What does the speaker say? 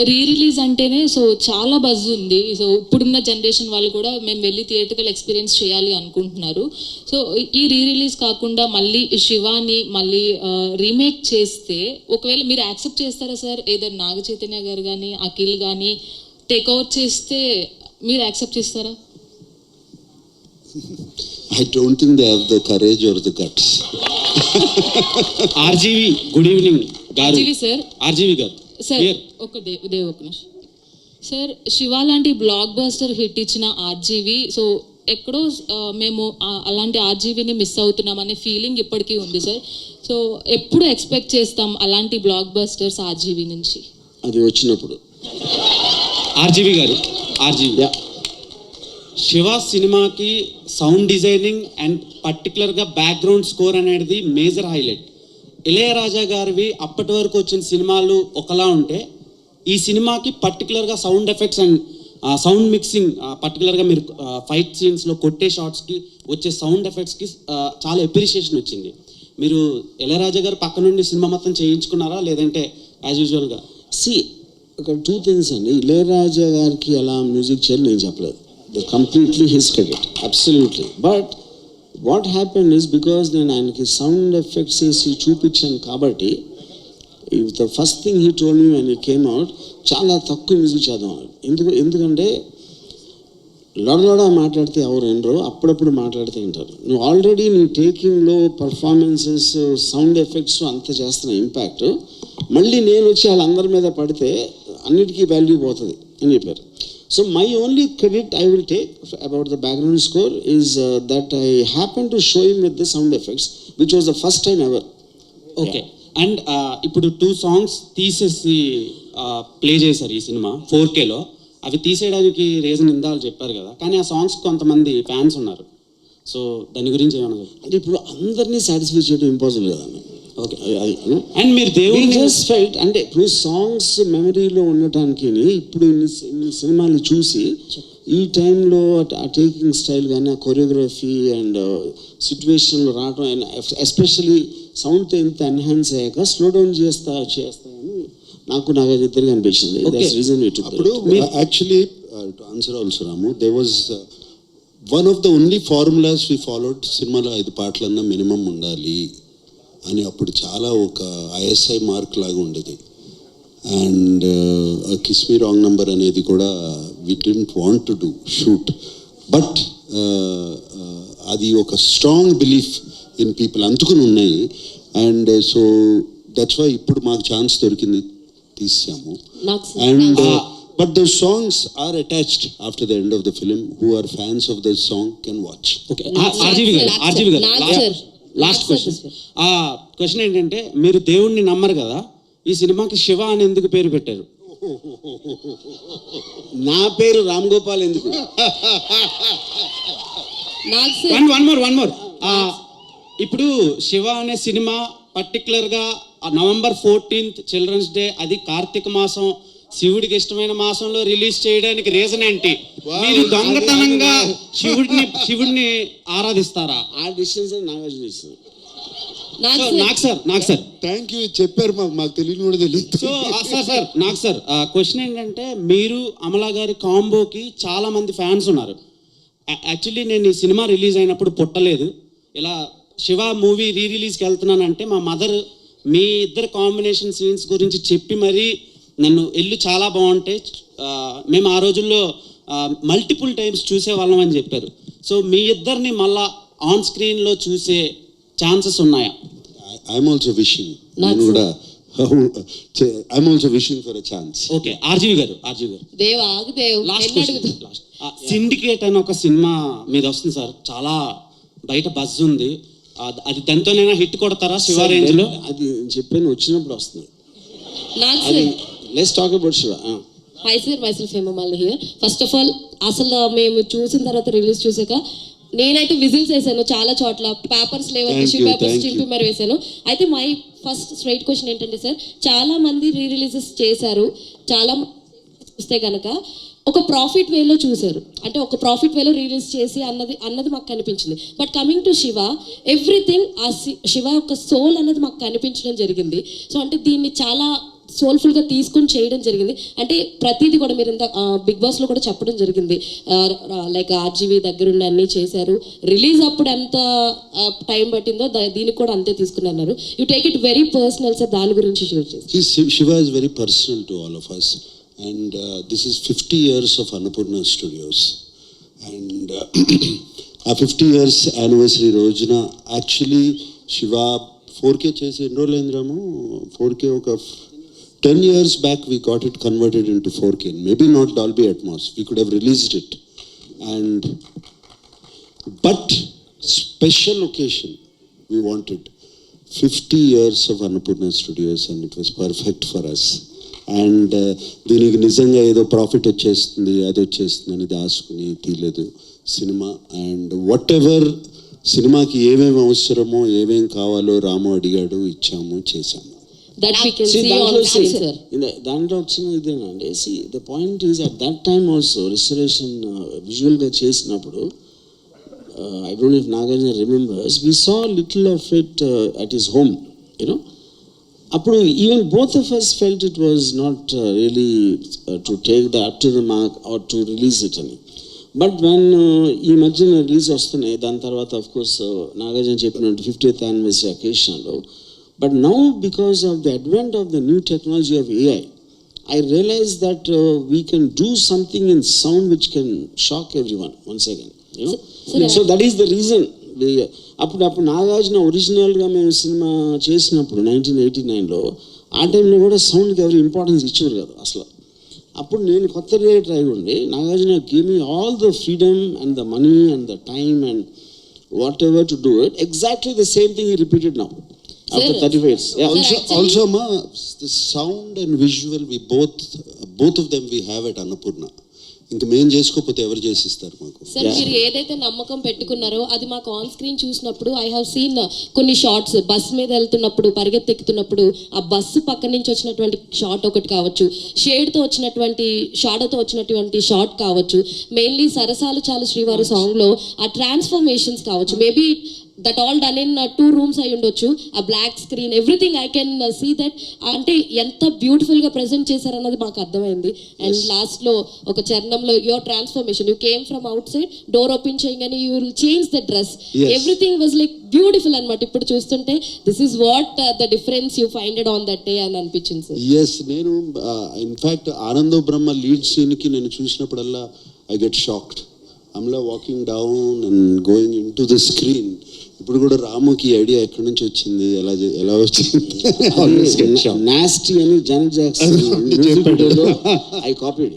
Re release అంటేనే so చాలా buzz ఉంది. సో ఇప్పుడున్న జనరేషన్ వాళ్ళు కూడా మేము వెళ్ళి థియేటర్కల్ ఎక్స్పీరియన్స్ చేయాలి అనుకుంటున్నారు. సో ఈ రీ రిలీజ్ కాకుండా మళ్ళీ శివాని మళ్ళీ రీమేక్ చేస్తే ఒకవేళ మీరు యాక్సెప్ట్ చేస్తారా సార్? ఏదో నాగ చైతన్య గారు కానీ అఖిల్ కానీ టేక్ ఓవర్ చేస్తే మీరు యాక్సెప్ట్ చేస్తారా? I don't think they have the courage or the guts. RGV, good evening. RGV sir. RGV గారు సార్ ఒక నిమిషం సార్. శివ లాంటి బ్లాక్ బస్టర్ హిట్ ఇచ్చిన ఆర్జీవి, సో ఎక్కడో మేము అలాంటి ఆర్జీవిని మిస్ అవుతున్నామనే ఫీలింగ్ ఇప్పటికీ ఉంది సార్. సో ఎప్పుడు ఎక్స్పెక్ట్ చేస్తాం అలాంటి బ్లాక్ బస్టర్స్ ఆర్జీవి నుంచి? అది వచ్చినప్పుడు. RGV గారు, RGV శివ సినిమాకి సౌండ్ డిజైనింగ్ అండ్ పర్టికులర్గా బ్యాక్గ్రౌండ్ స్కోర్ అనేది మేజర్ హైలైట్. ఇళయరాజా గారివి అప్పటి వరకు వచ్చిన సినిమాలు ఒకలా ఉంటే ఈ సినిమాకి పర్టికులర్గా sound effects and sound mixing, పర్టికులర్గా మీరు ఫైట్ సీన్స్లో కొట్టే షాట్స్కి వచ్చే సౌండ్ ఎఫెక్ట్స్కి చాలా అప్రిషియేషన్ వచ్చింది. మీరు ఇళయరాజా గారు పక్క నుండి సినిమా మొత్తం చేయించుకున్నారా లేదంటే యాజ్ యూజువల్గా? ఒక 2 things అండి. ఇళయరాజా గారికి ఎలా మ్యూజిక్ చేయాలి నేను చెప్పలేదు. Completely his credit, absolutely. But what happened is because నేను ఆయనకి సౌండ్ ఎఫెక్ట్స్ వేసి చూపించాను కాబట్టి the first thing he told me when he came out, చాలా తక్కువ మ్యూజిక్ చేద్దాం. ఎందుకంటే లొడలొడ మాట్లాడితే ఎవరు వినరు, అప్పుడప్పుడు మాట్లాడితే వింటారు. నువ్వు ఆల్రెడీ నీ టేకింగ్లో పర్ఫార్మెన్సెస్ సౌండ్ ఎఫెక్ట్స్ అంత చేస్తున్న ఇంపాక్ట్ మళ్ళీ నేను వచ్చి వాళ్ళందరి మీద పడితే అన్నిటికీ వాల్యూ పోతుంది అని చెప్పారు. So my only credit I will take about the background score is that I happened to show him with the sound effects, which was the first time ever. Okay. And ఇప్పుడు 2 songs తీసేసి play చేశారు ఈ cinema 4Kలో. అవి తీసేయడానికి reason ఇందాలు చెప్పారు కదా, కానీ ఆ సాంగ్స్ కొంతమంది ఫ్యాన్స్ ఉన్నారు. సో దాని గురించి ఏమన్నా అంటే ఇప్పుడు అందరినీ సాటిస్ఫై చేయడం ఇంపాసిబుల్ కదండి. ఓకే. అండ్ మీరు దేవుడు జస్ట్ ఫెల్ట్ అంటే ఇప్పుడు సాంగ్స్ మెమరీలో ఉండటానికి ఇప్పుడు ఇన్ని సినిమాలు చూసి ఈ టైంలో ఆ టేకింగ్ స్టైల్ కానీ ఆ కొరియోగ్రఫీ అండ్ సిచ్యువేషన్లో రావడం అండ్ ఎస్పెషలీ సౌండ్తో ఎంత ఎన్హాన్స్ అయ్యాక స్లో డౌన్ చేస్తాయని నాకు ఇద్దరికి అనిపించింది. అప్పుడు actually to answer also Ramu, they was one of the only formulas we followed. సినిమాలో 5 పాటలన్నా మినిమం ఉండాలి అని అప్పుడు చాలా ఒక ISI మార్క్ లాగా ఉండేది. And kiss me wrong number అనేది కూడా we didn't want to do shoot, but అది ఒక స్ట్రాంగ్ బిలీఫ్ ఇన్ పీపుల్ అందుకుని ఉన్నాయి. అండ్ సో దట్స్ వై ఇప్పుడు మాకు ఛాన్స్ దొరికింది, తీసాము. And but those songs are attached after the end of the film. Who are fans of the song can watch. Okay. RGV గారు last question ఏంటంటే, మీరు దేవుణ్ణి నమ్మరు కదా, ఈ సినిమాకి శివ అని ఎందుకు పేరు పెట్టారు? నా పేరు రామ్ గోపాల్ ఎందుకు? వన్ మోర్ ఇప్పుడు శివ అనే సినిమా పర్టికులర్గా November 14th చిల్డ్రన్స్ డే, అది కార్తీక మాసం, శివుడికి ఇష్టమైన మాసంలో రిలీజ్ చేయడానికి రీజన్ ఏంటి? మీరు దొంగతనంగా శివుడిని ఆరాధిస్తారా? ఆ డిసిషన్ నాకు సార్ థ్యాంక్ యూ చెప్పారు, మాకు తెలియని కూడా తెలియదు. సో సార్ క్వశ్చన్ ఏంటంటే, మీరు అమలా గారి కాంబోకి చాలా మంది ఫ్యాన్స్ ఉన్నారు. యాక్చువల్లీ నేను ఈ సినిమా రిలీజ్ అయినప్పుడు పుట్టలేదు. ఇలా శివ మూవీ రిలీజ్కి వెళ్తున్నానంటే మా మదర్ మీ ఇద్దరు కాంబినేషన్ సీన్స్ గురించి చెప్పి మరీ నన్ను ఎల్లు చాలా బాగుంటాయి, మేము ఆ రోజుల్లో మల్టిపుల్ టైమ్స్ చూసేవాళ్ళం అని చెప్పారు. సో మీ ఇద్దరిని మళ్ళా ఆన్ స్క్రీన్లో చూసే ఛాన్సెస్ ఉన్నాయా? ఐఎమ్ ఆల్సో విషింగ్, నేను కూడా I'm also wishing for a chance. Okay. RGV గారు లాస్ట్ సిండికేట్ అని ఒక సినిమా మీద వస్తుంది సార్, చాలా బయట బజ్ ఉంది. అది దాంతోనైనా హిట్ కొడతారా శివ రేంజ్ లో? అది చెప్పాను, వచ్చినప్పుడు వస్తుంది. Let's talk about Shiva. Hi sir, myself Hemamalini here. First of all అసలు మేము చూసిన తర్వాత రిలీజ్ చూసాక నేనైతే విజిల్స్ వేసాను చాలా చోట్ల, పేపర్స్ లేవని పేపర్స్ చింపి మరి వేసాను. అయితే మై ఫస్ట్ స్ట్రైట్ క్వశ్చన్ ఏంటంటే సార్, చాలా మంది రిలీజెస్ చేశారు, చాలా చూస్తే కనుక ఒక ప్రాఫిట్ వేలో చూశారు, అంటే ఒక ప్రాఫిట్ వేలో రిలీజ్ చేసి అన్నది మాకు కనిపించింది. But coming to Shiva, everything ఆ శివ యొక్క సోల్ అన్నది మాకు కనిపించడం జరిగింది. సో అంటే దీన్ని చాలా సోల్ఫుల్గా తీసుకొని చేయడం జరిగింది. అంటే ప్రతిదీ కూడా మీరు ఇంత బిగ్ బాస్లో కూడా చెప్పడం జరిగింది, లైక్ ఆర్జీవి దగ్గరుండి అన్నీ చేశారు, రిలీజ్ అప్పుడు ఎంత టైం పట్టిందో దీనికి కూడా అంతే తీసుకున్నారు. You take it very personal sir, దాని గురించి షేర్ చేసి. Shiva is very personal to all of us, and this is 50 years of Annapurna Studios, and ఆ 50 years anniversary రోజున యాక్చువల్లీ శివ 4K చేసి ఎన్ని రోజులు అయింది రాము? 4K ఒక 10 years back we got it converted into 4K, maybe not Dolby Atmos, we could have released it, and but special occasion we wanted 50 years of Annapurna Studios, and it was perfect for us. And దీనికి నిజంగా ఏదో profit వచ్చేస్తుంది అది వచ్చేస్తుంది అని దాచుకుని తీయలేదు cinema. And what ever సినిమాకి ఏమేమి అవసరమో ఏమేమి కావాలో రాము అడిగాడు, ఇచ్చాము, చేశాము. That we can See, see on screen, sir. దాంట్లో వచ్చిన ఇదేనండి. See the point is at that time also restoration విజువల్గా చేసినప్పుడు, I don't know if Nagarjuna remembers, we saw little of it at his home, you know. Appudu even both of us felt it was not really to take the up to the mark or to release it ani. But when ఈ మధ్యన release వస్తున్నాయి, దాని తర్వాత of course Nagarjuna చెప్పినట్టు 50th anniversary occasionలో, but now because of the advent of the new technology of AI, I realized that we can do something in sound which can shock everyone once again, you know. So that is the reason అప్పుడు నాగార్జున ఒరిజినల్గా మేము cinema చేసినప్పుడు 1989లో ఆ టైంలో కూడా సౌండ్కి ఎవరు importance ఇచ్చేవారు కదా అసలు. అప్పుడు నేను కొత్త రిలేటర్ అయి ఉండి Nagarjuna give me all the freedom and the money and the time and what ever to do it. Exactly the same thing ఈ repeated now after 35 years. Yeah. Also ma, the sound and visual we both of them we have at Annapurna. ఇంక మేము చేసుకోకపోతే ఎవరు చేసిస్తారు మాకు? Sir మీరు ఏదైతే నమ్మకం పెట్టుకున్నారో అది మాకు ఆన్ స్క్రీన్ చూసినప్పుడు ఐ హావ్ సీన్ కొన్ని షార్ట్స్, బస్ మీద వెళ్తున్నప్పుడు పరిగెత్తెక్కుతున్నప్పుడు ఆ బస్సు పక్క నుంచి వచ్చినటువంటి షార్ట్ ఒకటి కావచ్చు, షేడ్తో వచ్చినటువంటి షాడోతో వచ్చినటువంటి షార్ట్ కావచ్చు, మెయిన్లీ సరసాలు చాలు శ్రీవారి సాంగ్లో ఆ ట్రాన్స్ఫర్మేషన్స్ కావచ్చు, maybe that all done in 2 rooms అయి ఉండొచ్చు, ఆ black screen everything I can see that. అంటే ఎంత బ్యూటిఫుల్గా ప్రజెంట్ చేశారన్నది మాకు అర్థమైంది. అండ్ లాస్ట్లో ఒక చరణంలో your transformation, you came from outside, door open చేయగానే you will change the dress, everything was like beautiful అనమాట. ఇప్పుడు చూస్తుంటే this is what the difference you finded on that day అని అనిపించింది సార్. ఎస్, నేను ఇన్ఫ్యాక్ట్ ఆనందో బ్రహ్మ లీడ్ సీన్కి నేను చూసినప్పుడల్లా I get shocked. Amla walking down and going into the screen. ఇప్పుడు కూడా రాముకి ఐడియా ఎక్కడి నుంచి వచ్చింది, ఎలా వచ్చింది? నాస్టీ అని జానెట్ జాక్సన్ ఐ కాపీడ్.